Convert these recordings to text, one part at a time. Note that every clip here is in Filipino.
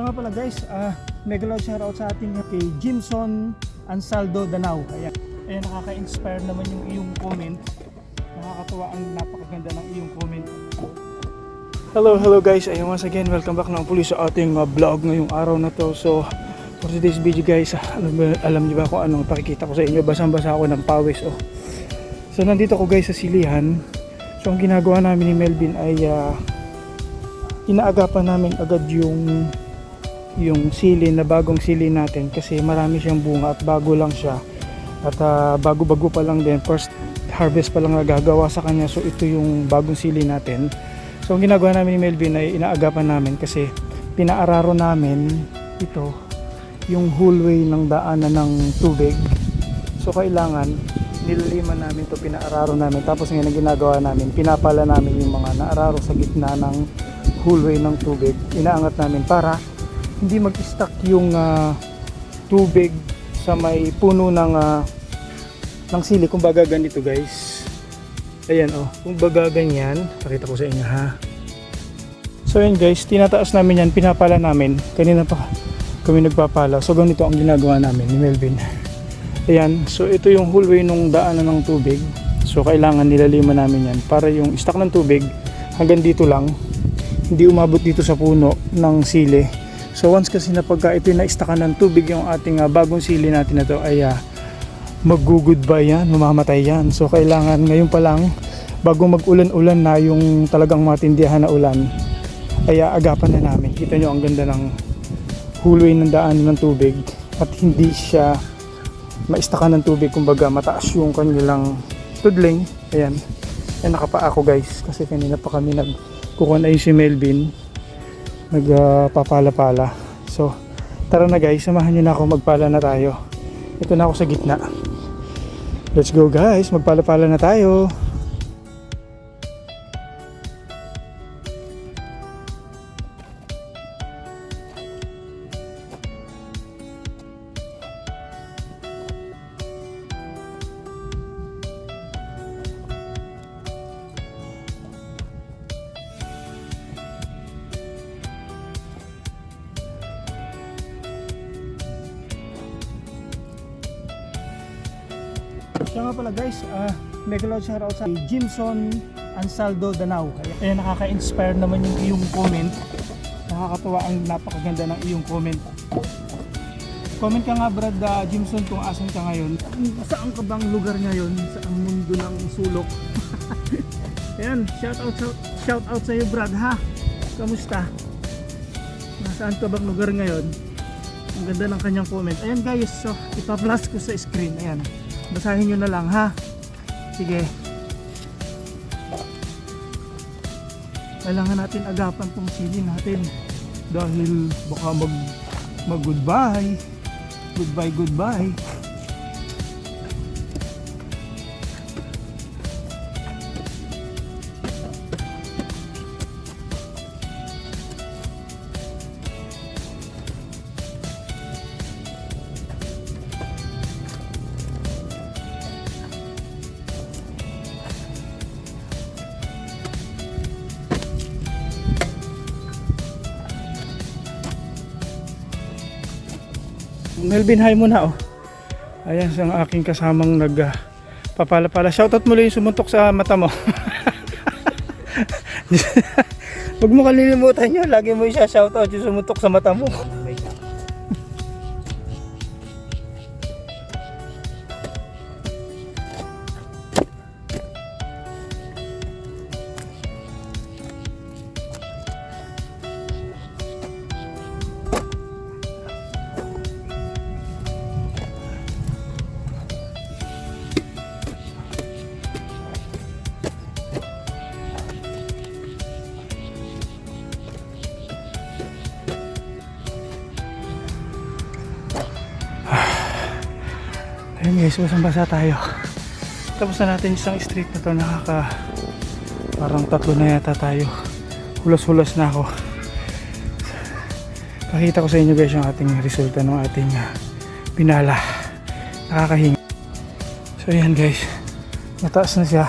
Siya nga pala guys, mega loud shoutout sa ating kay Jimson Ansaldo Danao. Ayan, nakaka-inspire naman yung iyong comment. Nakakatuwa ang napakaganda ng iyong comment. Hello guys, ayun once again, welcome back na puli sa ating vlog ngayong araw na to. So for today's video guys, alam niyo ba kung anong pakikita ko sa inyo? Basang-basa ako ng pawis. So nandito ko guys sa silihan. So ang ginagawa namin ni Melvin ay inaagapan namin agad yung sili na bagong sili natin kasi marami siyang bunga at bago lang siya at bago-bago pa lang din, first harvest pa lang nagagawa sa kanya. So ito yung bagong sili natin. So ang ginagawa namin ni Melvin ay inaagapan namin kasi pinaararo namin ito yung whole way ng daanan ng tubig. So kailangan nilaliman namin ito, pinaararo namin, tapos ngayon ang ginagawa namin, pinapala namin yung mga naararo sa gitna ng whole way ng tubig, inaangat namin para hindi mag-stuck yung tubig sa may puno ng sili. Kumbaga ganito guys, ayan kumbaga ganyan, pakita ko sa inyo ha. So ayan guys, tinataas namin yan, pinapala namin, kanina pa kami nagpapala. So ganito ang ginagawa namin ni Melvin. Ayan, so ito yung whole way nung daanan ng tubig. So kailangan nilaliman namin yan para yung stock ng tubig hanggang dito lang, hindi umabot dito sa puno ng sili. So once kasi na pagka ito na-stackan ng tubig yung ating bagong sili natin na to ay mag-goodbye yan, mamamatay yan. So kailangan ngayon pa lang, bago mag-ulan-ulan na yung talagang matindihan na ulan, ay agapan na namin. Kita nyo ang ganda ng hulway ng daan ng tubig at hindi siya ma-stackan ng tubig. Kumbaga mataas yung kanilang tudling. Ayan, nakapaa ako guys kasi kanina pa kami nagkukuha si Melvin nagpapala-pala. So tara na guys, samahan nyo na ako, magpala na tayo. Ito na ako sa gitna. Let's go guys, magpala-pala na tayo. Siya nga pala guys, mega loud shoutout sa Jimson Ansaldo Danao. Ayan, nakaka-inspire naman yung iyong comment. Nakakatuwa ang napakaganda ng iyong comment. Comment ka nga Brad Jimson kung asan ka ngayon. Saan ka bang lugar ngayon sa mundo ng sulok? Ayan, shoutout sa iyo Brad ha. Kamusta? Nasaan ka bang lugar ngayon? Ang ganda ng kanyang comment. Ayan guys, so ipa-flash ko sa screen. Ayan, basahin nyo na lang ha. Sige, kailangan natin agapan tong sili natin dahil baka mag goodbye. Melvin, hi muna Ayan, ang aking kasamang nagpapala-pala. Shoutout mo lang yung sumuntok sa mata mo. Huwag mo kalilimutan yun, lagi mo siya shoutout yung sumuntok sa mata mo. Ayan guys, basang-basa tayo. Tapos na natin isang street na to. Parang 3 na yata tayo. Hulas-hulas na ako. Pakita ko sa inyo guys yung ating resulta ng ating pinala. Nakakahinga. So ayan guys, mataas na siya.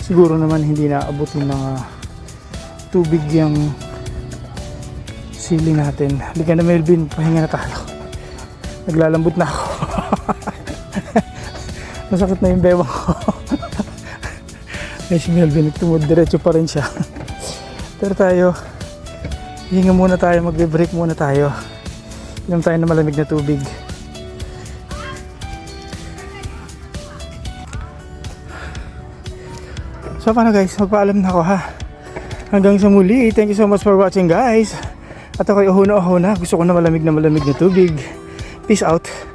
Siguro naman hindi na abot yung mga tubig yung sili natin. Halika na Melvin, pahinga na tayo. Naglalambot na ako. Masakit na yung bewang ko. Ay si Melvin, diretso pa rin siya. Pero tayo, hinga muna tayo, magbe-break muna tayo. Inom tayo ng malamig na tubig. So paano guys, magpaalam na ako ha. Hanggang sa muli, thank you so much for watching guys. At ako'y ahuna. Gusto ko na malamig na tubig. Peace out.